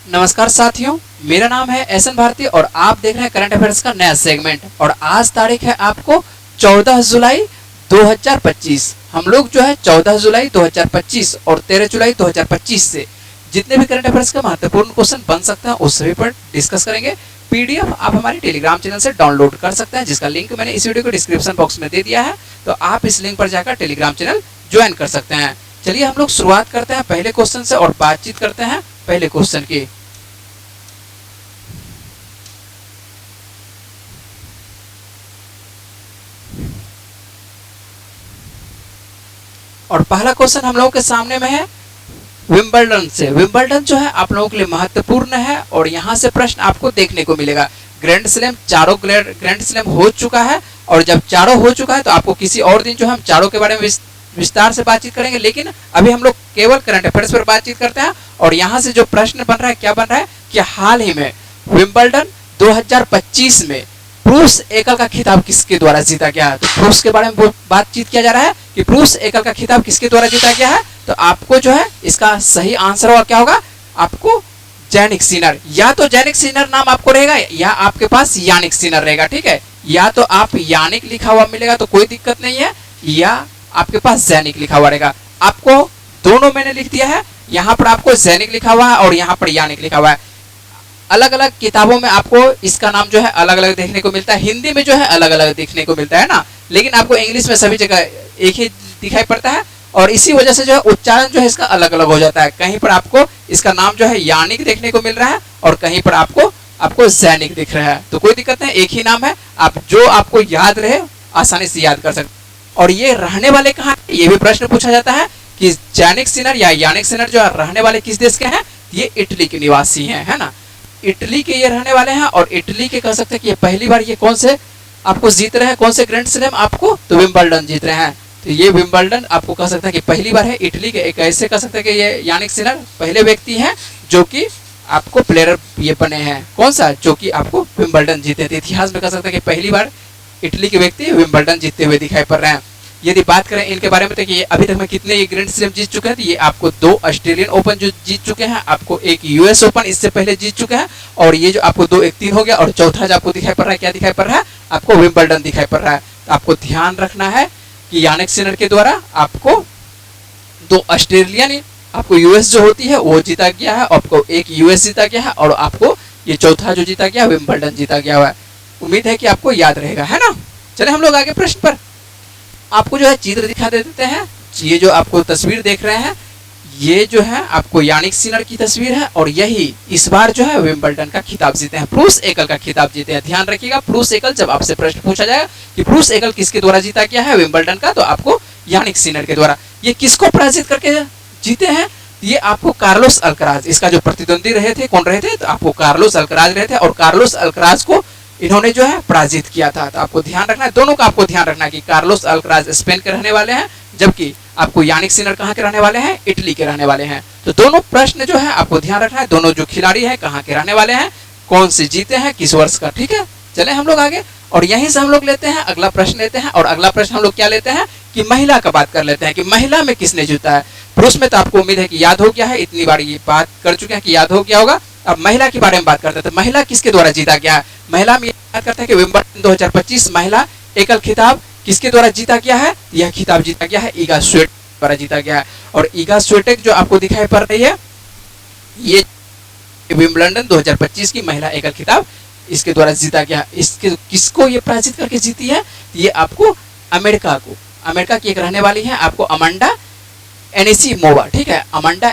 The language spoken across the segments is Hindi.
नमस्कार साथियों, मेरा नाम है एस एन भारती और आप देख रहे हैं करंट अफेयर्स का नया सेगमेंट। और आज तारीख है आपको 14 जुलाई 2025। हम लोग जो है 14 जुलाई 2025 और 13 जुलाई 2025 से जितने भी करंट अफेयर्स का महत्वपूर्ण क्वेश्चन बन सकता है उस सभी पर डिस्कस करेंगे। पीडीएफ आप हमारे टेलीग्राम चैनल से डाउनलोड कर सकते हैं, जिसका लिंक मैंने इस वीडियो को डिस्क्रिप्शन बॉक्स में दे दिया है, तो आप इस लिंक पर जाकर टेलीग्राम चैनल ज्वाइन कर सकते हैं। चलिए हम लोग शुरुआत करते हैं पहले क्वेश्चन से और बातचीत करते हैं पहले क्वेश्चन की। और पहला क्वेश्चन हम लोगों के सामने में है विंबलडन से। विंबलडन जो है आप लोगों के लिए महत्वपूर्ण है और यहाँ से प्रश्न आपको देखने को मिलेगा। ग्रैंड स्लैम चारों ग्रैंड स्लैम हो चुका है और जब चारों हो चुका है तो आपको किसी और दिन जो हम चारों के बारे में विस्तार से बातचीत करेंगे, लेकिन अभी हम लोग केवल करंट अफेयर्स पर बातचीत करते हैं। और यहाँ से जो प्रश्न बन रहा है, क्या बन रहा है कि हाल ही में विंबलडन 2025 में पुरुष एकल का खिताब किसके द्वारा जीता गया है। तो पुरुष के बारे में बातचीत किया जा रहा है कि पुरुष एकल का खिताब किसके द्वारा जीता गया है। तो आपको जो है इसका सही आंसर होगा क्या होगा, आपको जैनिक सिनर, या तो जैनिक सिनर नाम आपको रहेगा या आपके पास यानिक सिनर रहेगा। ठीक है, या तो आप यानिक लिखा हुआ मिलेगा तो कोई दिक्कत नहीं है, या आपके पास जैनिक लिखा हुआ रहेगा। आपको दोनों मैंने लिख दिया है, यहाँ पर आपको जैनिक लिखा हुआ है और यहाँ पर यानिक लिखा हुआ है। अलग अलग किताबों में आपको इसका नाम जो है अलग अलग देखने को मिलता है, हिंदी में जो है अलग अलग देखने को मिलता है ना, लेकिन आपको इंग्लिश में सभी जगह एक ही दिखाई पड़ता है और इसी वजह से जो है उच्चारण जो है इसका अलग अलग हो जाता है। कहीं पर आपको इसका नाम जो है यानिक देखने को मिल रहा है और कहीं पर आपको जैनिक दिख रहा है, तो कोई दिक्कत नहीं, एक ही नाम है, आप जो आपको याद रहे आसानी से याद कर सकते। और ये रहने वाले कहाँ, ये भी प्रश्न पूछा जाता है कि जैनिक सिनर या यानिक सिनर जो रहने वाले किस देश के हैं। ये इटली के निवासी हैं, है ना, इटली के ये रहने वाले हैं। और इटली के कह सकते हैं कि ये पहली बार ये कौन से आपको जीत रहे हैं, कौन से ग्रैंड स्लैम आपको, तो विंबलडन जीत रहे हैं। तो ये विंबलडन आपको कह सकते हैं कि पहली बार है इटली के। एक ऐसे कह सकते हैं कि ये यानिक सिनर पहले व्यक्ति हैं जो कि आपको प्लेयर ये बने हैं, कौन सा, जो कि आपको विंबलडन जीते थे। इतिहास में कह सकते हैं कि पहली बार इटली के व्यक्ति विंबलडन जीतते हुए दिखाई पड़ रहे हैं। यदि बात करें इनके बारे में तो कि अभी तक में कितने ये ग्रैंड स्लैम जीत चुके हैं, तो ये आपको 2 ऑस्ट्रेलियन ओपन जो जीत चुके हैं, आपको एक यूएस ओपन इससे पहले जीत चुके हैं, और ये जो आपको 2 1 3 हो गया, और चौथा जो आपको दिखाई पड़ रहा है, क्या दिखाई पड़ रहा है, आपको विंबलडन दिखाई पड़ रहा है। तो आपको ध्यान रखना है कि यानिक सिनर के द्वारा आपको 2 ऑस्ट्रेलियन आपको यूएस जो होती है वो जीता गया है, आपको एक यूएस जीता गया है, और आपको ये चौथा जो जीता गया विंबलडन जीता गया हुआ है। उम्मीद है कि आपको याद रहेगा, है ना। चले हम लोग आगे प्रश्न पर। आपको जो है चित्र दिखा देते हैं। ये जो आपको तस्वीर देख रहे हैं ये जो है आपको यानिक सिनर की तस्वीर है, और यही इस बार जो है विंबलडन का खिताब जीते हैं, पुरुष एकल का खिताब जीते हैं। ध्यान रखिएगा, पुरुष एकल जब आपसे प्रश्न पूछा जाएगा कि पुरुष एकल किसके द्वारा जीता गया है विंबलडन का, तो आपको यानिक सिनर के द्वारा। ये किसको पराजित करके जीते हैं, ये आपको कार्लोस अल्कराज, इसका जो प्रतिद्वंदी रहे थे, कौन रहे थे, तो आपको कार्लोस अल्कराज रहे थे, और कार्लोस अल्कराज को इन्होंने जो है पराजित किया था। तो आपको ध्यान रखना है, दोनों का आपको ध्यान रखना है कि कार्लोस अल्कराज स्पेन के रहने वाले हैं, जबकि आपको यानिक सिनर कहाँ के रहने वाले हैं, इटली के रहने वाले हैं। तो दोनों प्रश्न जो है आपको ध्यान रखना है, दोनों जो खिलाड़ी हैं कहाँ के रहने वाले हैं, कौन से जीते हैं, किस वर्ष का। ठीक है, चले हम लोग आगे, और यहीं से हम लोग लेते हैं अगला प्रश्न लेते हैं। और अगला प्रश्न हम लोग क्या लेते हैं कि महिला का बात कर लेते हैं कि महिला में किसने जीता है। पुरुष में तो आपको उम्मीद है कि याद हो गया है, इतनी बार ये बात कर चुके हैं कि याद हो गया होगा। अब महिला के बारे में बात करते हैं, तो महिला किसके द्वारा जीता गया है। महिला में बात करते हैं कि विंबलडन 2025 महिला एकल खिताब किसके द्वारा जीता गया है। यह खिताब जीता गया है इगा स्विएटेक द्वारा जीता गया है। और इगा स्विएटेक जो आपको दिखाई पड़ रही है, ये विंबलडन 2025 की महिला एकल खिताब इसके द्वारा जीता गया। इसके किसको ये पराजित करके जीती है, ये आपको अमेरिका की एक रहने वाली है, आपको अमांडा एनिसिमोवा। ठीक है, अमांडा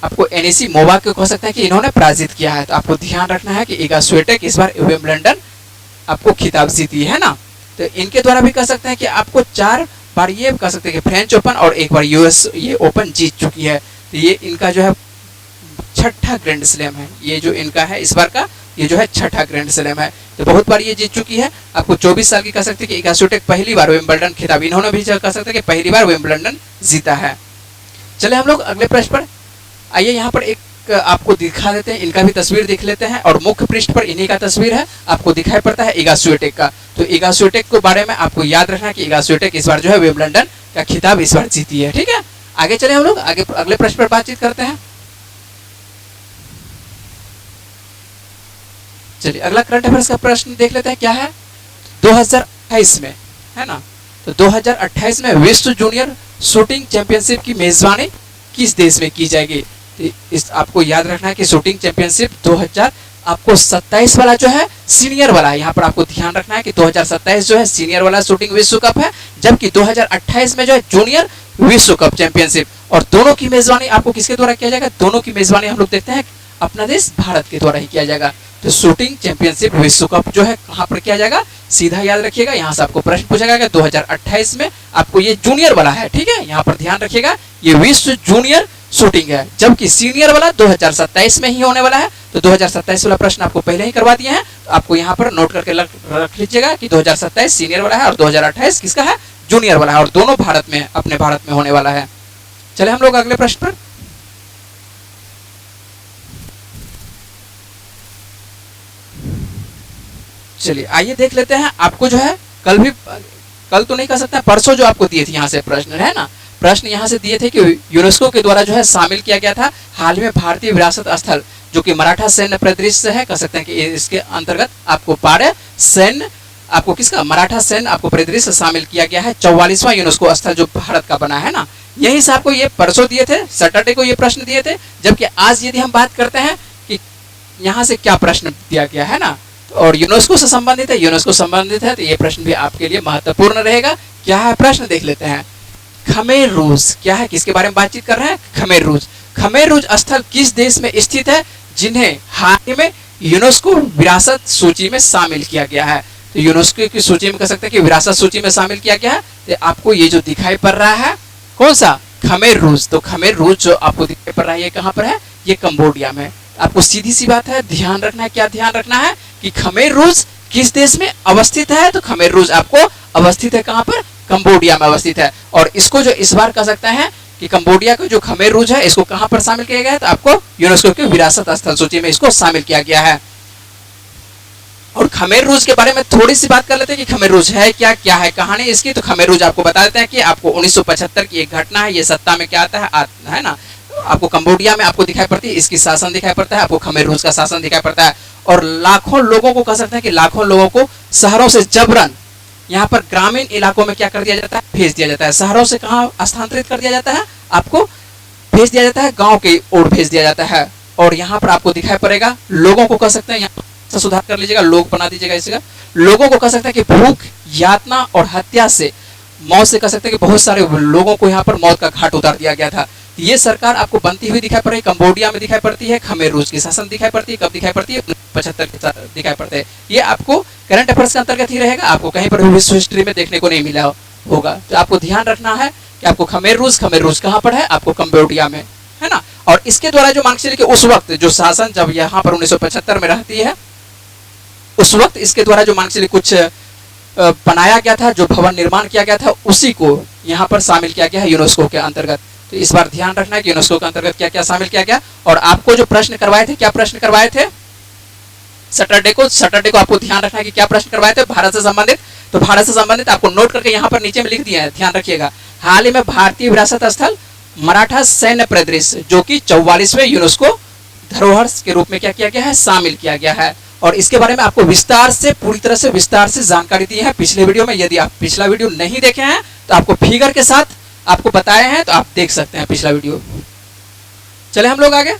आपको एनिसिमोवा को कह सकते हैं कि इन्होंने पराजित किया है। तो आपको ध्यान रखना है कि इगा स्विएटेक इस बार विंबलडन आपको खिताब जीती है ना। तो इनके द्वारा भी कह सकते हैं कि आपको 4 बार ये कह सकते हैं कि फ्रेंच ओपन और एक बार यूएस ये ओपन जीत चुकी है। तो ये इनका जो है 6ठा ग्रैंड स्लैम है, ये जो इनका है इस बार का, ये जो है 6ठा ग्रैंड स्लैम है। तो बहुत बार ये जीत चुकी है। आपको 24 साल की कह सकते हैं कि इगा स्विएटेक पहली बार विंबलडन खिताब, इन्होंने भी कह सकते हैं कि पहली बार विंबलडन जीता है। चले हम लोग अगले प्रश्न पर आइए। यहाँ पर एक आपको दिखा देते हैं, इनका भी तस्वीर देख लेते हैं, और मुख्य पृष्ठ पर इन्हीं का तस्वीर है, आपको दिखाई पड़ता है इगा स्विएटेक का। तो इगा स्विएटेक के बारे में आपको याद रखना है कि इगा स्विएटेक इस बार जो है विंबलडन का खिताब इस बार जीती है। ठीक है, आगे चले हम लोग आगे अगले प्रश्न पर बातचीत करते हैं। चलिए अगला करंट अफेयर्स का प्रश्न देख लेते हैं क्या है 2028 में, है ना। तो 2028 में विश्व जूनियर शूटिंग चैंपियनशिप की मेजबानी किस देश में की जाएगी। तो इस आपको याद रखना है कि शूटिंग चैंपियनशिप 2027 वाला जो है सीनियर वाला है। यहाँ पर आपको ध्यान रखना है कि 2027 जो है सीनियर वाला शूटिंग विश्व कप है, जबकि 2028 में जो है जूनियर विश्व कप चैंपियनशिप। और दोनों की मेजबानी आपको किसके द्वारा किया जाएगा, दोनों की मेजबानी हम लोग देखते हैं अपना देश भारत के द्वारा ही किया जाएगा। तो शूटिंग चैंपियनशिप विश्व कप जो है कहां पर किया जाएगा, सीधा याद रखिएगा। यहां से आपको प्रश्न पूछेगा कि 2028 में आपको ये जूनियर वाला है, ठीक है। यहां पर ध्यान रखिएगा ये विश्व जूनियर शूटिंग है, जबकि सीनियर वाला 2027 में ही होने वाला है। तो 2027 वाला प्रश्न आपको पहले ही करवा दिए हैं, तो आपको यहाँ पर नोट करके रख लीजिएगा कि 2027 सीनियर वाला है और 2028 किसका है, जूनियर वाला है। और दोनों भारत में, अपने भारत में होने वाला है। चले हम लोग अगले प्रश्न पर। चलिए आइए देख लेते हैं। आपको जो है कल तो नहीं कर सकते, परसों जो आपको दिए थे यहाँ से प्रश्न, है ना। प्रश्न यहाँ से दिए थे कि यूनेस्को के द्वारा जो है शामिल किया गया था हाल में भारतीय विरासत स्थल जो कि मराठा सैन्य परिदृश्य है, कह सकते हैं कि इसके अंतर्गत आपको पारे सैन्य, आपको किसका, मराठा सैन्य आपको परिदृश्य शामिल किया गया है। 44वां यूनेस्को स्थल जो भारत का बना है ना। यही से आपको ये परसों दिए थे, सैटरडे को ये प्रश्न दिए थे। जबकि आज यदि हम बात करते हैं कि यहाँ से क्या प्रश्न दिया गया है ना, और यूनेस्को से संबंधित है, यूनेस्को संबंधित है, तो ये प्रश्न भी आपके लिए महत्वपूर्ण रहेगा। क्या है प्रश्न देख लेते हैं। खमेर रूज क्या है, किसके बारे में बातचीत कर रहे हैं, खमेर रूज। खमेर रूज स्थल किस देश में स्थित है जिन्हें हाल ही में यूनेस्को विरासत सूची में शामिल किया गया है। तो यूनेस्को की सूची में कह सकते हैं कि विरासत सूची में शामिल किया गया है। तो आपको ये जो दिखाई पड़ रहा है कौन सा, खमेर रूज। तो खमेर रूज जो आपको दिखाई पड़ रहा है ये कहाँ पर है, ये कंबोडिया में। आपको सीधी सी बात है, ध्यान रखना है, क्या ध्यान रखना है कि खमेर रूज किस देश में अवस्थित है। तो खमेर रूज आपको अवस्थित है कहाँ पर, कंबोडिया में अवस्थित है। और इसको जो इस बार कह सकते हैं कि कंबोडिया का जो खमेर रूज है इसको कहां पर शामिल किया गया है, तो आपको यूनेस्को की विरासत स्थल सूची में इसको शामिल किया गया है। और खमेर रूज के बारे में थोड़ी सी बात कर लेते हैं कि खमेर रूज है क्या, क्या है कहानी इसकी। तो खमेर रूज आपको बता देते हैं कि आपको 1975 की एक घटना है, ये सत्ता में क्या आता है ना, आपको कंबोडिया में आपको दिखाई पड़ती है, इसकी शासन दिखाई पड़ता है, आपको खमेर रूज का शासन दिखाई पड़ता है। और लाखों लोगों को कह सकते हैं कि लाखों लोगों को शहरों से जबरन यहाँ पर ग्रामीण इलाकों में क्या कर दिया जाता है, भेज दिया जाता है। शहरों से कहाँ स्थानांतरित कर दिया जाता है, आपको भेज दिया जाता है, गांव की ओर भेज दिया जाता है। और यहाँ पर आपको दिखाई पड़ेगा लोगों को कह सकते हैं, यहाँ से सुधार कर लीजिएगा, लोग बना दीजिएगा इसका, लोगों को कह सकते हैं कि भूख, यातना और हत्या से, मौत से कह सकते हैं कि बहुत सारे लोगों को यहाँ पर मौत का घाट उतार दिया गया था। ये सरकार आपको बनती हुई दिखाई पड़ रही है, कंबोडिया में दिखाई पड़ती है, खमेर रूज की शासन दिखाई पड़ती है, कब दिखाई पड़ती है, 75 के दिखाई पड़ते हैं। ये आपको करंट अफेयर्स के अंतर्गत ही रहेगा, आपको कहीं पर विश्व हिस्ट्री में देखने को नहीं मिला होगा। तो आपको ध्यान रखना है कि आपको खमेर रूज कहाँ पर है, आपको कंबोडिया में, है ना। और इसके द्वारा जो मान चलिए कि उस वक्त जो शासन जब यहाँ पर 1975 में रहती है, उस वक्त इसके द्वारा जो मान चलिए कुछ बनाया गया था, जो भवन निर्माण किया गया था, उसी को यहाँ पर शामिल किया गया है यूनेस्को के अंतर्गत। तो इस बार ध्यान रखना है कि यूनेस्को के अंतर्गत क्या क्या शामिल किया गया। और आपको जो प्रश्न करवाए थे, क्या प्रश्न करवाए थे सैटरडे को आपको ध्यान रखना है कि क्या प्रश्न करवाए थे भारत से संबंधित। तो भारत से संबंधित आपको नोट करके यहाँ पर नीचे में लिख दिया है, ध्यान रखिएगा। हाल ही में भारतीय विरासत स्थल मराठा सैन्य परिदृश्य जो कि 44वें यूनेस्को धरोहर के रूप में क्या किया गया है, शामिल किया गया है। और इसके बारे में आपको विस्तार से, पूरी तरह से विस्तार से जानकारी दी है पिछले वीडियो में। यदि आप पिछला वीडियो नहीं देखे हैं तो आपको फिगर के साथ आपको बताए हैं, तो आप देख सकते हैं पिछला वीडियो। चले हम लोग आगे।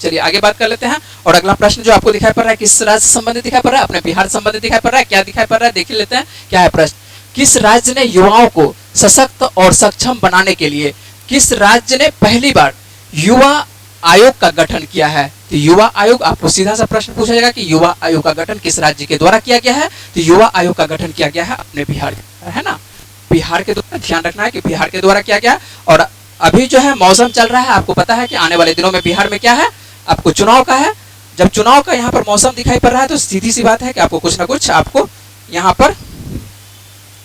चलिए आगे बात कर लेते हैं। और अगला प्रश्न जो आपको दिखाई पड़ रहा है, किस राज्य से संबंधित दिखाई पड़ रहा है, अपने बिहार से संबंधित दिखाई पड़ रहा है। क्या दिखाई पड़ रहा है देख लेते हैं, क्या है प्रश्न। किस राज्य ने युवाओं को सशक्त और सक्षम बनाने के लिए, किस राज्य ने पहली बार युवा आयोग का गठन किया है। तो युवा आयोग, आपको सीधा सा प्रश्न पूछा जाएगा कि युवा आयोग का गठन किस राज्य के द्वारा किया गया है। तो युवा आयोग का गठन किया गया है अपने बिहार, है ना, बिहार के द्वारा। ध्यान रखना है कि बिहार के द्वारा किया गया। और अभी जो है मौसम चल रहा है, आपको पता है कि आने वाले दिनों में बिहार में क्या है, आपको चुनाव का है। जब चुनाव का यहाँ पर मौसम दिखाई पड़ रहा है तो सीधी सी बात है कि आपको कुछ ना कुछ आपको यहाँ पर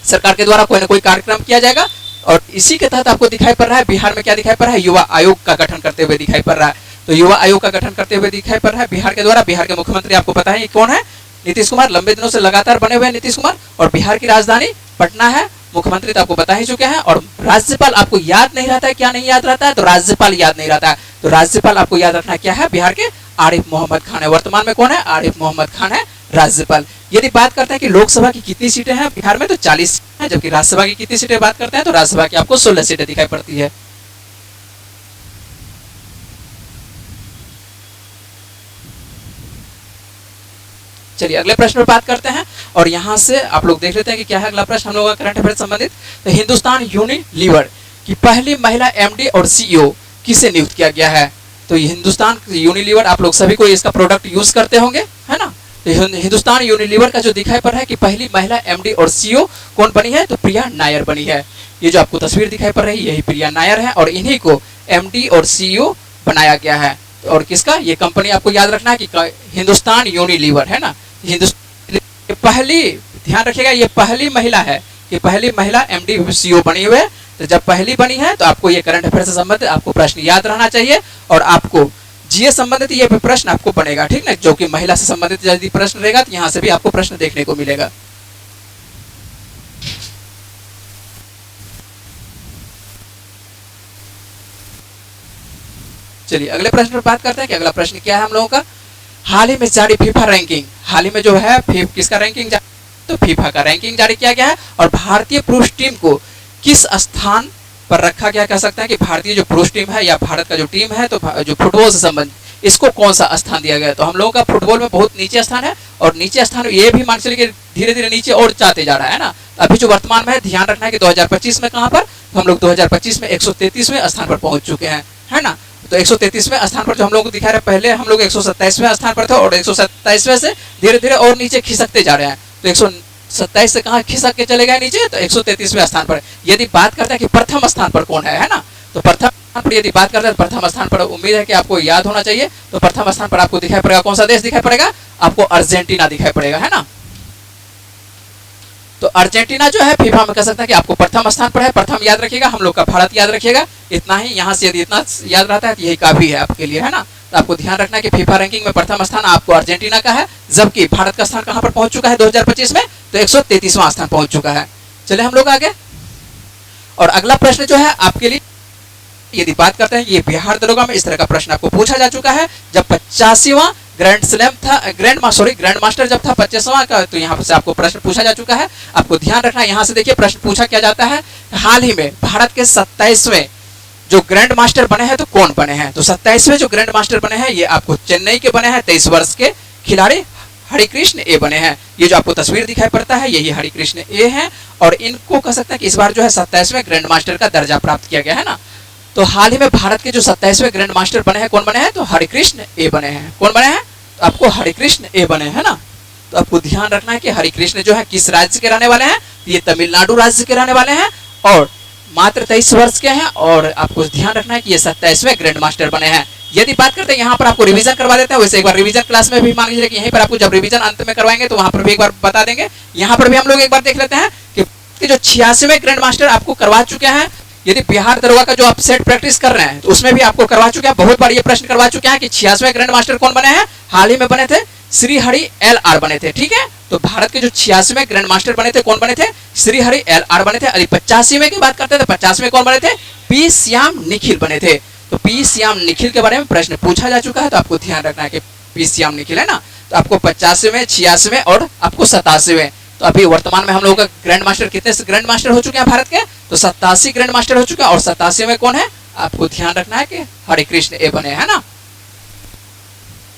सरकार के द्वारा कोई ना कोई कार्यक्रम किया जाएगा। और इसी के तहत आपको दिखाई पड़ रहा है बिहार में क्या दिखाई पड़ रहा है, युवा आयोग का गठन करते हुए दिखाई पड़ रहा है। तो युवा आयोग का गठन करते हुए दिखाई पड़ रहा है बिहार के द्वारा। बिहार के मुख्यमंत्री आपको पता है कौन है, नीतीश कुमार। लंबे दिनों से लगातार बने हुए हैं नीतीश कुमार। और बिहार की राजधानी पटना है। मुख्यमंत्री तो आपको बता ही चुके हैं, और राज्यपाल आपको याद नहीं रहता है, क्या नहीं याद रहता है, तो राज्यपाल याद नहीं रहता है, तो राज्यपाल आपको याद रखना क्या है, बिहार के आरिफ मोहम्मद खान है। वर्तमान में कौन है, आरिफ मोहम्मद खान है राज्यपाल। यदि बात करते हैं कि लोकसभा की कितनी सीटें हैं बिहार में, तो 40 है, जबकि राज्यसभा की कितनी सीटें बात करते हैं, तो राज्यसभा की आपको 16 सीटें दिखाई पड़ती है। चलिए अगले प्रश्न पर बात करते हैं, और यहां से आप लोग देख लेते हैं कि क्या है अगला प्रश्न हम लोगों का करंट अफेयर संबंधित। तो हिंदुस्तान यूनिलीवर की पहली महिला एमडी और सीईओ किसे नियुक्त किया गया है। तो हिंदुस्तान यूनिलीवर आप लोग सभी को इसका प्रोडक्ट यूज करते होंगे, है ना। तो हिंदुस्तान यूनिलीवर का जो दिखाई पड़ रहा है कि पहली महिला एमडी और सीईओ कौन बनी है, तो प्रिया नायर बनी है। ये जो आपको तस्वीर दिखाई पड़ रही है यही प्रिया नायर है, और इन्हीं को एमडी और सीईओ बनाया गया है। और किसका, ये कंपनी आपको याद रखना है कि हिंदुस्तान यूनिलीवर, है ना। हिंदुस्तान पहली, ध्यान रखिएगा ये पहली महिला है कि पहली महिला एमडी सीईओ बनी हुई है। तो जब पहली बनी है तो आपको ये करंट अफेयर से संबंधित आपको प्रश्न याद रहना चाहिए, और आपको जीए संबंधित ये प्रश्न आपको बनेगा, ठीक ना। जो कि महिला से संबंधित यदि प्रश्न रहेगा तो यहाँ से भी आपको प्रश्न देखने को मिलेगा। चलिए अगले प्रश्न पर बात करते हैं कि अगला प्रश्न क्या है हम लोगों का। हाल ही में जारी फीफा रैंकिंग, हाल ही में जो है किसका रैंकिंग, तो फीफा का रैंकिंग जारी किया गया है, और भारतीय पुरुष टीम को किस स्थान पर रखा गया, कह सकते हैं कि भारतीय जो पुरुष टीम है या भारत का जो टीम है, तो जो फुटबॉल से संबंधित इसको कौन सा स्थान दिया गया है। तो हम लोगों का फुटबॉल में बहुत नीचे स्थान है, और नीचे स्थान ये भी मान चलिए कि धीरे धीरे नीचे और जाते जा रहा है ना। अभी जो वर्तमान में है, ध्यान रखना है कि 2025 में कहां पर, तो हम लोग 2025 में 133वें स्थान पर पहुंच चुके हैं, है ना। तो 133वें स्थान पर जो हम लोग को दिखा रहे हैं, पहले हम लोग 127वें स्थान पर थे, और 127वें से धीरे धीरे और नीचे खिसकते जा रहे हैं। तो 127 से कहां खिसक के चले गए नीचे, तो 133वें स्थान पर। यदि बात करते हैं कि प्रथम स्थान पर कौन है ना, तो प्रथम स्थान पर यदि बात करते हैं प्रथम स्थान पर, उम्मीद है कि आपको याद होना चाहिए। तो प्रथम स्थान पर आपको दिखाई पड़ेगा कौन सा देश दिखाई पड़ेगा, आपको अर्जेंटीना दिखाई पड़ेगा, है ना। तो अर्जेंटीना जो है फीफा में कह सकते हैं कि आपको प्रथम स्थान पर है। प्रथम याद रखिएगा, हम लोग का भारत याद रखिएगा, इतना ही। यहाँ से यदि इतना याद रहता है तो यही काफी है आपके लिए, है ना। तो आपको ध्यान रखना है कि फीफा रैंकिंग में प्रथम स्थान आपको अर्जेंटीना का है, जबकि भारत का स्थान कहां पर पहुंच चुका है 2025 में, तो 133वां स्थान पहुंच चुका है। चलिए हम लोग आगे, और अगला प्रश्न जो है आपके लिए, यदि बात करते हैं ये बिहार दरोगा में इस तरह का प्रश्न आपको पूछा जा चुका है। जब 85वां ग्रैंड स्लैम था, ग्रैंड मास्टर जब था 25वां का, तो यहाँ से आपको प्रश्न पूछा जा चुका है। आपको ध्यान रखना है, यहाँ से देखिए प्रश्न पूछा क्या जाता है। हाल ही में भारत के 27वें जो ग्रैंड मास्टर बने हैं तो कौन बने हैं, तो 27वें जो ग्रैंड मास्टर बने हैं ये आपको चेन्नई के बने हैं, 23 वर्ष के खिलाड़ी हरिकृष्ण ए बने हैं। ये जो आपको तस्वीर दिखाई पड़ता है यही हरिकृष्ण ए है, और इनको कह सकते हैं कि इस बार जो है 27वें ग्रैंड मास्टर का दर्जा प्राप्त किया गया है ना। तो हाल ही में भारत के जो 27वें ग्रैंड मास्टर बने हैं कौन बने हैं, तो हरिकृष्ण ए बने हैं। कौन बने हैं, तो आपको हरिकृष्ण ए बने हैं ना। तो आपको ध्यान रखना है कि हरिकृष्ण जो है किस राज्य के रहने वाले हैं, ये तमिलनाडु राज्य के रहने वाले हैं, और मात्र 23 वर्ष के हैं, और आपको ध्यान रखना है कि ये 27वें ग्रैंड मास्टर बने हैं। यदि बात करते हैं यहाँ पर आपको रिवीजन करवा देते हैं, वैसे एक बार रिवीजन क्लास में भी मान लीजिए कि यहीं पर आपको जब रिवीजन अंत में करवाएंगे तो वहां पर भी एक बार बता देंगे। यहाँ पर भी हम लोग एक बार देख लेते हैं कि जो 86वें ग्रैंड मास्टर आपको करवा चुके हैं। यदि बिहार दरोगा का जो आप सेट प्रैक्टिस कर रहे हैं तो उसमें भी आपको करवा चुके हैं, बहुत बार ये प्रश्न करवा चुके हैं कि 86वें ग्रैंड मास्टर कौन बने हैं, हाल ही में बने थे श्री हरि एल आर बने थे, ठीक है। तो भारत के जो 86वें ग्रैंड मास्टर बने थे कौन बने थे, श्री हरि एल आर बने थे। अरे 85वें की बात करते थे, 50वें कौन बने थे, पी श्याम निखिल बने थे। तो पी श्याम निखिल के बारे में प्रश्न पूछा जा चुका है, तो आपको ध्यान रखना है कि पी श्याम निखिल है ना। तो आपको 85वें, 86वें और आपको 87वें। तो अभी वर्तमान में हम लोगों का ग्रैंड मास्टर कितने ग्रैंड मास्टर हो चुके हैं भारत के, तो 87 ग्रैंड मास्टर हो चुके हैं, और 87वें कौन है, आपको ध्यान रखना है कि हरिकृष्ण ए बने, है ना।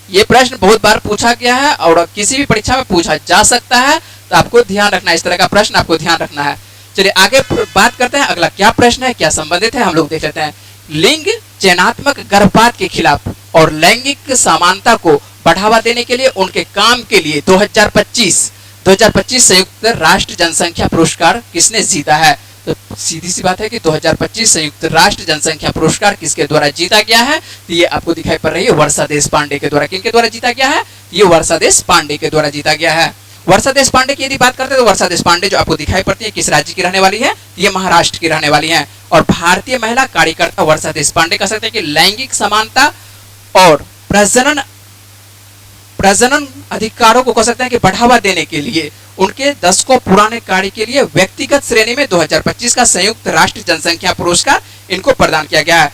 ये प्रश्न बहुत बार पूछा गया है और किसी भी परीक्षा में पूछा जा सकता है, तो आपको ध्यान रखना है, इस तरह का प्रश्न आपको ध्यान रखना है। चलिए आगे बात करते हैं, अगला क्या प्रश्न है, क्या संबंधित है, हम लोग देख लेते हैं। लिंग चयनात्मक गर्भपात के खिलाफ और लैंगिक समानता को बढ़ावा देने के लिए उनके काम के लिए 2025 संयुक्त राष्ट्र जनसंख्या पुरस्कार किसने जीता है। तो सीधी सी बात है कि 2025 संयुक्त राष्ट्र जनसंख्या पुरस्कार किसके द्वारा जीता गया है, तो ये आपको दिखाई पड़ रही है वर्षा देश पांडे के द्वारा। किनके द्वारा जीता गया है, ये वर्षा देश पांडे के द्वारा जीता गया है। वर्षा देश पांडे की यदि बात करते हैं तो वर्षा देश पांडे जो आपको दिखाई पड़ती है किस राज्य की रहने वाली है, ये महाराष्ट्र की रहने वाली है। और भारतीय महिला कार्यकर्ता वर्षा देश पांडे कह सकते हैं कि लैंगिक समानता और प्रजनन अधिकारों को कह सकते हैं कि बढ़ावा देने के लिए उनके दशकों पुराने कार्य के लिए व्यक्तिगत श्रेणी में 2025 का संयुक्त राष्ट्र जनसंख्या पुरस्कार इनको प्रदान किया गया है।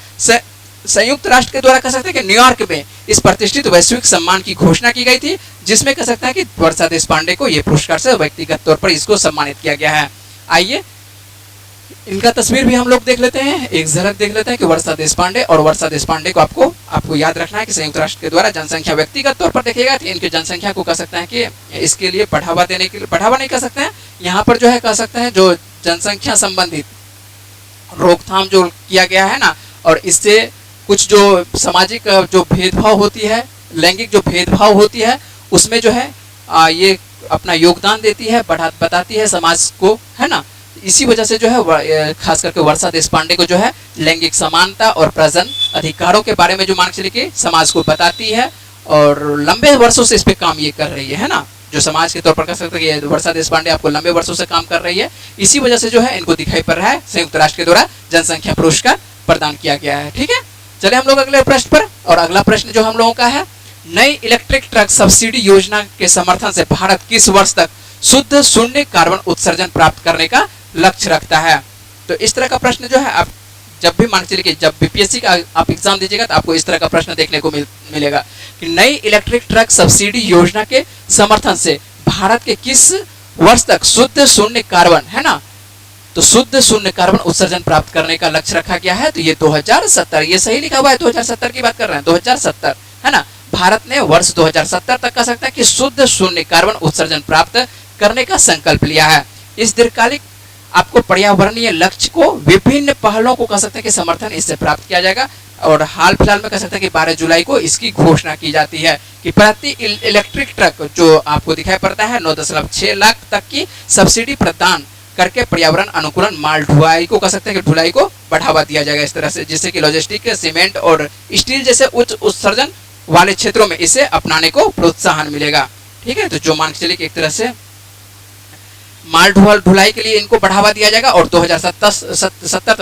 संयुक्त राष्ट्र के द्वारा कह सकते हैं कि न्यूयॉर्क में इस प्रतिष्ठित वैश्विक सम्मान की घोषणा की गई थी, जिसमें कह सकते हैं कि वर्षा देशपांडे को यह पुरस्कार से व्यक्तिगत तौर पर इसको सम्मानित किया गया है। आइए इनका तस्वीर भी हम लोग देख लेते हैं, एक झलक देख लेते हैं कि वर्षा देशपांडे, और वर्षा देशपांडे को आपको याद रखना है कि संयुक्त राष्ट्र के द्वारा जनसंख्या व्यक्तिगत तौर पर देखिएगा तो इनकी जनसंख्या को कह सकते हैं कि इसके लिए बढ़ावा देने के लिए, बढ़ावा नहीं कह सकते हैं, यहाँ पर जो है कह सकते हैं जो जनसंख्या संबंधित रोकथाम जो किया गया है ना, और इससे कुछ जो सामाजिक जो भेदभाव होती है, लैंगिक जो भेदभाव होती है, उसमें जो है ये अपना योगदान देती है, बताती है समाज को, है ना। इसी वजह से जो है खास करके वर्षा देशपांडे को जो है लैंगिक समानता और प्रजनन अधिकारों के बारे में जो मार्क्सवादी के समाज को बताती है, और लंबे वर्षों से इस पे काम ये कर रही है ना, जो समाज के तौर पर कह सकते हैं कि वर्षा देशपांडे आपको लंबे वर्षों से काम कर रही है। इसी वजह से जो है इनको दिखाई पड़ रहा है संयुक्त राष्ट्र के द्वारा जनसंख्या पुरस्कार प्रदान किया गया है। ठीक है, चले हम लोग अगले प्रश्न पर। और अगला प्रश्न जो हम लोगों का है, नई इलेक्ट्रिक ट्रक सब्सिडी योजना के समर्थन से भारत किस वर्ष तक शुद्ध शून्य कार्बन उत्सर्जन प्राप्त करने का लक्ष्य रखता है। तो इस तरह का प्रश्न जो है आप जब भी मान चलिए कि जब बीपीएससी का आप एग्जाम दीजिएगा तो आपको इस तरह का प्रश्न देखने को मिलेगा कि नई इलेक्ट्रिक ट्रक सब्सिडी योजना के समर्थन से भारत के किस वर्ष तक शुद्ध शून्य कार्बन, है ना, तो शुद्ध शून्य कार्बन उत्सर्जन प्राप्त करने का लक्ष्य रखा गया है। तो ये 2070, ये सही लिखा हुआ है, 2070 की बात कर रहे हैं, 2070, है ना। भारत ने वर्ष 2070 तक कह सकता है कि शुद्ध शून्य कार्बन उत्सर्जन प्राप्त करने का संकल्प लिया है। इस दीर्घकालिक आपको पर्यावरणीय लक्ष्य को विभिन्न पहलों को कह सकते हैं कि समर्थन इससे प्राप्त किया जाएगा, और हाल फिलहाल में कह सकते हैं कि 12 जुलाई को इसकी घोषणा की जाती है कि प्रति इलेक्ट्रिक ट्रक जो आपको दिखाई पड़ता है 9.6 लाख तक की सब्सिडी प्रदान करके पर्यावरण अनुकूलन माल ढुलाई को कह सकते हैं कि ढुलाई को बढ़ावा दिया जाएगा इस तरह से, जिससे कि लॉजिस्टिक, सीमेंट और स्टील जैसे उच्च उत्सर्जन वाले क्षेत्रों में इसे अपनाने को प्रोत्साहन मिलेगा। ठीक है, तो जो मान के चलिए कि एक तरह से माल ढुलाई के लिए इनको बढ़ावा दिया जाएगा, और 2070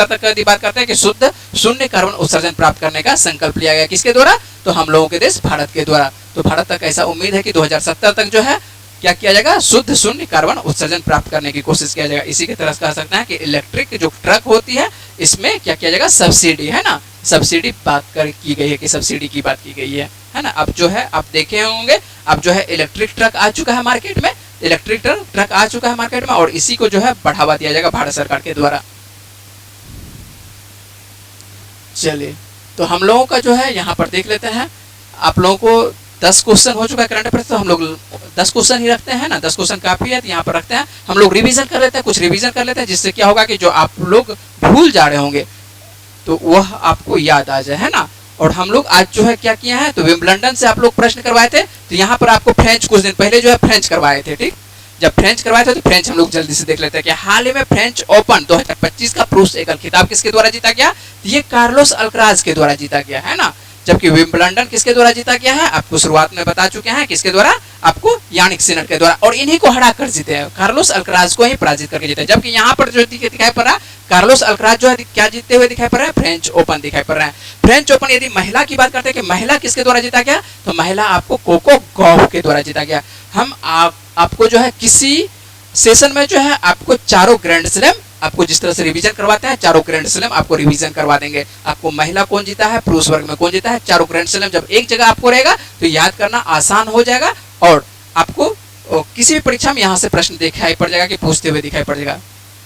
तक की बात करते हैं कि शुद्ध शून्य कार्बन उत्सर्जन प्राप्त करने का संकल्प लिया गया। किसके द्वारा? तो हम लोगों के देश भारत के द्वारा। तो भारत तक ऐसा उम्मीद है कि 2070 तक जो है क्या किया जाएगा, शुद्ध शून्य कार्बन उत्सर्जन प्राप्त करने की कोशिश किया जाएगा। इसी की तरह कह सकते हैं कि इलेक्ट्रिक जो ट्रक होती है इसमें क्या किया जाएगा, सब्सिडी, है ना, सब्सिडी बात की गई है कि सब्सिडी की बात की गई है ना। अब जो है आप देखे होंगे, अब जो है इलेक्ट्रिक ट्रक आ चुका है मार्केट में, इलेक्ट्रिक ट्रक आ चुका है मार्केट में, और इसी को जो है बढ़ावा दिया जाएगा भारत सरकार के द्वारा। चलिए, तो हम लोगों का जो है यहाँ पर देख लेते हैं, आप लोगों को 10 क्वेश्चन हो चुका है करंट अफेयर्स, तो हम लोग 10 क्वेश्चन ही रखते हैं ना, 10 क्वेश्चन काफी है, तो यहाँ पर रखते हैं हम लोग रिवीजन कर लेते हैं, कुछ रिवीजन कर लेते हैं, जिससे क्या होगा कि जो आप लोग भूल जा रहे होंगे तो वह आपको याद आ जाए, है ना। और हम लोग आज जो है क्या किया है, तो विंबलडन से आप लोग प्रश्न करवाए थे, तो यहाँ पर आपको फ्रेंच कुछ दिन पहले जो है फ्रेंच करवाए थे। ठीक, जब फ्रेंच करवाए थे तो फ्रेंच हम लोग जल्दी से देख लेते हैं कि हाल ही में फ्रेंच ओपन 2025 का पुरुष एकल खिताब किसके द्वारा जीता गया, तो ये कार्लोस अल्कराज के द्वारा जीता गया, है ना। जबकि विंबलडन किसके द्वारा जीता गया है, आपको शुरुआत में बता चुके हैं, किसके द्वारा, आपको यानिक सिनर के द्वारा, और इन्हीं को हरा कर जीते हैं, कार्लोस अल्कराज को ही पराजित करके जीते हैं। जबकि यहाँ पर जो दिखाई पड़ रहा है, कार्लोस अल्कराज जो है क्या जीतते हुए दिखाई पड़ रहा है, फ्रेंच ओपन दिखाई पड़ रहा है। फ्रेंच ओपन यदि महिला की बात करते हैं कि महिला किसके द्वारा जीता गया, तो महिला आपको कोको गॉफ के द्वारा जीता गया। हम आपको जो है किसी सेशन में जो है आपको चारों ग्रैंड स्लैम आपको जिस तरह से रिवीजन करवाते हैं, चारों ग्रैंड स्लैम आपको रिवीजन करवा देंगे। आपको महिला कौन जीता है, पुरुष वर्ग में कौन जीता है, चारों ग्रैंड स्लैम जब एक जगह आपको रहेगा तो याद करना आसान हो जाएगा, और आपको किसी भी परीक्षा में यहाँ से प्रश्न दिखाई पड़ जाएगा कि पूछते हुए दिखाई पड़ जाएगा,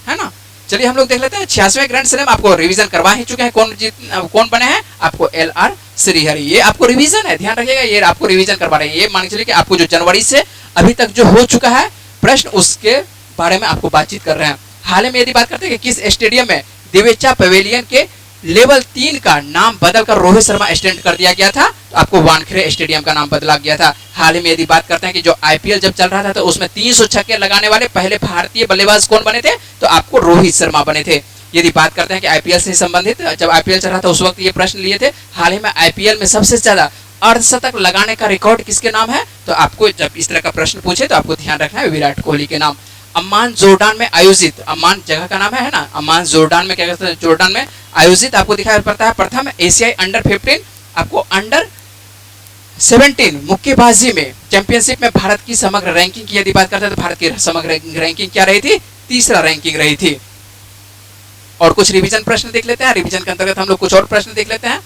है ना। चलिए हम लोग देख लेते हैं 86वें ग्रैंड स्लैम आपको रिवीजन करवा ही चुके हैं, कौन बने हैं, आपको LR श्रीहरि, ये आपको रिवीजन है, ध्यान रखिएगा, ये आपको रिवीजन करवा रहे हैं। ये मान के चलिए कि आपको जो जनवरी से अभी तक जो हो चुका है प्रश्न, उसके बारे में आपको बातचीत कर रहे हैं। हाल ही में यदि बात करते हैं कि किस स्टेडियम में दिवेचा पवेलियन के लेवल 3 का नाम बदलकर रोहित शर्मा स्टैंड कर दिया गया था, तो आपको वानखेड़े स्टेडियम का नाम बदला गया था। हाल ही में यदि बात करते हैं कि जो IPL जब चल रहा था तो उसमें 300 छक्के लगाने वाले पहले भारतीय बल्लेबाज कौन बने थे, तो आपको रोहित शर्मा बने थे। यदि बात करते हैं कि IPL से संबंधित, जब IPL चल रहा था उस वक्त ये प्रश्न लिए थे। हाल ही में IPL में सबसे ज्यादा अर्धशतक लगाने का रिकॉर्ड किसके नाम है, तो आपको जब इस तरह का प्रश्न पूछे तो आपको ध्यान रखना है विराट कोहली के नाम। अम्मान जोर्डान में आयोजित, अम्मान जगह का नाम है ना, अम्मान जोर्डान में क्या कहते हैं, जोर्डान में आयोजित आपको दिखाई पड़ता है प्रथम एशियाई अंडर 15 आपको अंडर 17 मुक्केबाजी में चैंपियनशिप में भारत की समग्र रैंकिंग की यदि बात करते हैं तो भारत की समग्र रैंकिंग क्या रही थी? तीसरा रैंकिंग रही थी। और कुछ रिवीजन प्रश्न देख लेते हैं। रिवीजन के अंतर्गत हम लोग कुछ और प्रश्न देख लेते हैं।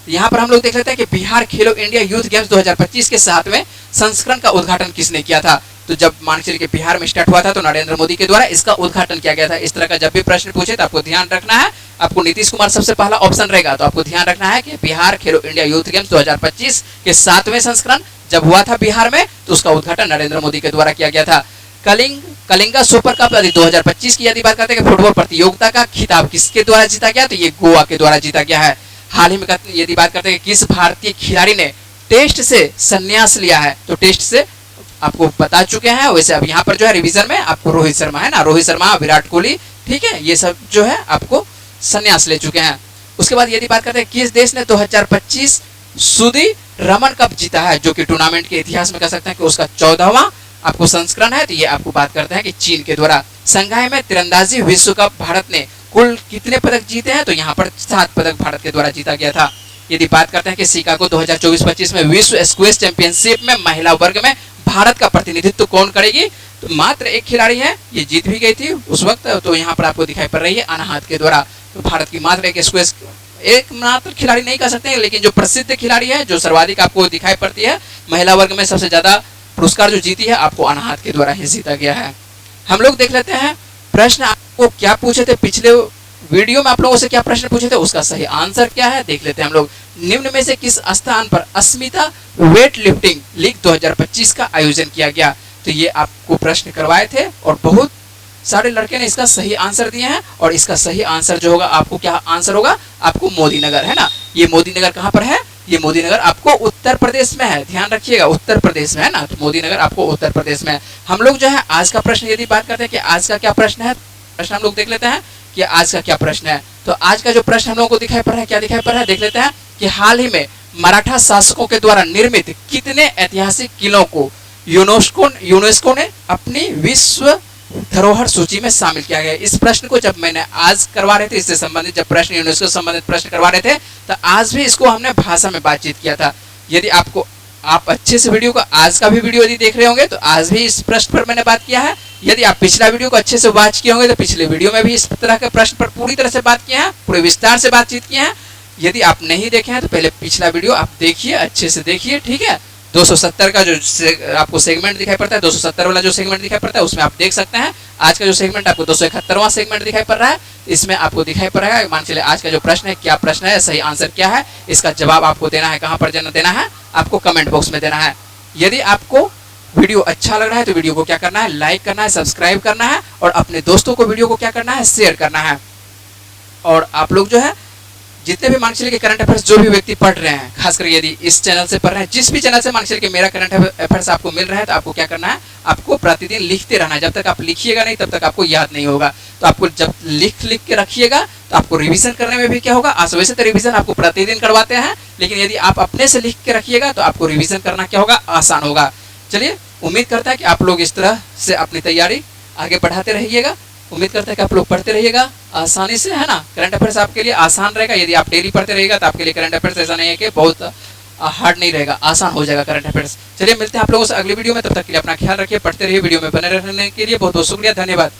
यहाँ पर हम लोग देख लेते हैं कि बिहार खेलो इंडिया यूथ गेम्स 2025 के 7वें संस्करण का उद्घाटन किसने किया था? तो जब मान के चलिए बिहार में स्टार्ट हुआ था तो नरेंद्र मोदी के द्वारा इसका उद्घाटन किया गया था। इस तरह का जब भी प्रश्न पूछे तो आपको ध्यान रखना है, आपको नीतीश कुमार सबसे पहला ऑप्शन रहेगा, तो आपको ध्यान रखना है कि बिहार खेलो इंडिया यूथ गेम्स 2025 के 7वें संस्करण जब हुआ था बिहार में तो उसका उद्घाटन नरेंद्र मोदी के द्वारा किया गया था। कलिंगा सुपर कप 2025 की यदि बात करते हैं कि फुटबॉल प्रतियोगिता का खिताब किसके द्वारा जीता गया? तो ये गोवा के द्वारा जीता गया है। हाल ही में यदि बात करते हैं कि किस भारतीय खिलाड़ी ने टेस्ट से संन्यास लिया है? तो टेस्ट से आपको बता चुके हैं। वैसे अब यहाँ पर जो है रिवीजन में आपको रोहित शर्मा है ना, रोहित शर्मा, विराट कोहली, ठीक है, ये सब जो है आपको संन्यास ले चुके हैं। उसके बाद यदि बात करते हैं किस देश ने 2025 सुदी रमन कप जीता है, जो कि टूर्नामेंट के इतिहास में कह सकते हैं कि उसका 14वां आपको संस्करण है, तो ये आपको बात करते हैं कि चीन के द्वारा। संघाई में तीरंदाजी विश्व कप भारत ने कुल कितने पदक जीते हैं? तो यहाँ पर 7 पदक भारत के द्वारा जीता गया था। यदि बात करते हैं कि शिकागो 2024-25 में विश्व स्क्वैश चैंपियनशिप में महिला वर्ग में भारत का प्रतिनिधित्व कौन करेगी? तो मात्र एक खिलाड़ी है, ये जीत भी गई थी उस वक्त, तो यहाँ पर आपको दिखाई पड़ रही है अनाहत के द्वारा। तो भारत की मात्र एक स्क्वैश, एक मात्र खिलाड़ी नहीं कह सकते हैं, लेकिन जो प्रसिद्ध खिलाड़ी है, जो सर्वाधिक आपको दिखाई पड़ती है, महिला वर्ग में सबसे ज्यादा पुरस्कार जो जीती है, आपको अनाहत के द्वारा ही जीता गया है। हम लोग देख लेते हैं प्रश्न आपको क्या पूछे थे, पिछले वीडियो में आप लोगों से क्या प्रश्न पूछे थे, उसका सही आंसर क्या है देख लेते हैं हम लोग। निम्न में से किस स्थान पर अस्मिता वेट लिफ्टिंग लीग 2025 का आयोजन किया गया? तो ये आपको प्रश्न करवाए थे और बहुत सारे लड़के ने इसका सही आंसर दिए हैं। और इसका सही आंसर जो होगा, आपको क्या आंसर होगा? आपको मोदी नगर, है ना। ये मोदी नगर कहाँ पर है? ये मोदी नगर आपको उत्तर प्रदेश में है, ध्यान रखिएगा, उत्तर प्रदेश में है ना। तो मोदी नगर आपको उत्तर प्रदेश में है। हम लोग जो है आज का प्रश्न यदि बात करते हैं कि आज का क्या प्रश्न है, प्रश्न हम लोग देख लेते हैं कि आज का क्या प्रश्न है। तो आज का जो प्रश्न हम लोगों को दिखाई पड़ रहा है, क्या दिखाई पड़ रहा है देख लेते हैं कि हाल ही में मराठा शासकों के द्वारा निर्मित कितने ऐतिहासिक किलों को यूनेस्को ने अपनी विश्व धरोहर सूची में शामिल किया गया? इस प्रश्न को जब मैंने आज करवा रहे थे, इससे संबंधित जब प्रश्न यूनेस्को से संबंधित प्रश्न करवा रहे थे, तो आज भी इसको हमने भाषा में बातचीत किया था। यदि आपको आप अच्छे से वीडियो को, आज का भी वीडियो यदि देख रहे होंगे तो आज भी इस प्रश्न पर मैंने बात किया है। यदि आप पिछला वीडियो को अच्छे से वॉच किए होंगे तो पिछले वीडियो में भी इस तरह के प्रश्न पर पूरी तरह से बात किए हैं, पूरे विस्तार से बातचीत किए हैं। यदि आप नहीं देखे हैं तो पहले पिछला वीडियो आप देखिए, अच्छे से देखिए, ठीक है। 270 का जो आपको सेगमेंट दिखाई पड़ता है, 270 वाला जो सेगमेंट दिखाई पड़ता है, उसमें आप देख सकते हैं। आज का जो सेगमेंट आपको 271वां सेगमेंट दिखाई पड़ रहा है, इसमें आपको दिखाई पड़ रहा है। मान चलिए आज का जो प्रश्न है, क्या प्रश्न है, सही आंसर क्या है, इसका जवाब आपको देना है। कहां पर देना है? आपको कमेंट बॉक्स में देना है। यदि आपको वीडियो अच्छा लग रहा है तो वीडियो को क्या करना है? लाइक करना है, सब्सक्राइब करना है और अपने दोस्तों को वीडियो को क्या करना है? शेयर करना है। और आप लोग जो है जितने भी मान चलिए कि करंट अफेयर्स जो भी व्यक्ति पढ़ रहे हैं, खासकर यदि इस चैनल से पढ़ रहे हैं, जिस भी चैनल से मान चलिए कि मेरा करंट अफेयर्स आपको मिल रहा है, तो आपको क्या करना है? आपको प्रतिदिन लिखते रहना है। जब तक आप लिखिएगा नहीं तब तक आपको याद नहीं होगा। तो आपको जब लिख के रखिएगा तो आपको रिवीजन करने में भी क्या होगा? वैसे तो रिवीजन आपको प्रतिदिन करवाते हैं, लेकिन यदि आप अपने से लिख के रखिएगा तो आपको रिवीजन करना क्या होगा? आसान होगा। चलिए, उम्मीद करता है कि आप लोग इस तरह से अपनी तैयारी आगे बढ़ाते रहिएगा। उम्मीद करता है कि आप लोग पढ़ते रहिएगा आसानी से, है ना। करंट अफेयर्स आपके लिए आसान रहेगा। यदि आप डेली पढ़ते रहिएगा तो आपके लिए करंट अफेयर्स ऐसा नहीं है कि बहुत हार्ड नहीं रहेगा, आसान हो जाएगा करंट अफेयर्स। चलिए, मिलते हैं आप लोगों से अगली वीडियो में। तब तक के लिए अपना ख्याल रखिए, पढ़ते रहिए, वीडियो में बने रहने के लिए बहुत बहुत शुक्रिया, धन्यवाद।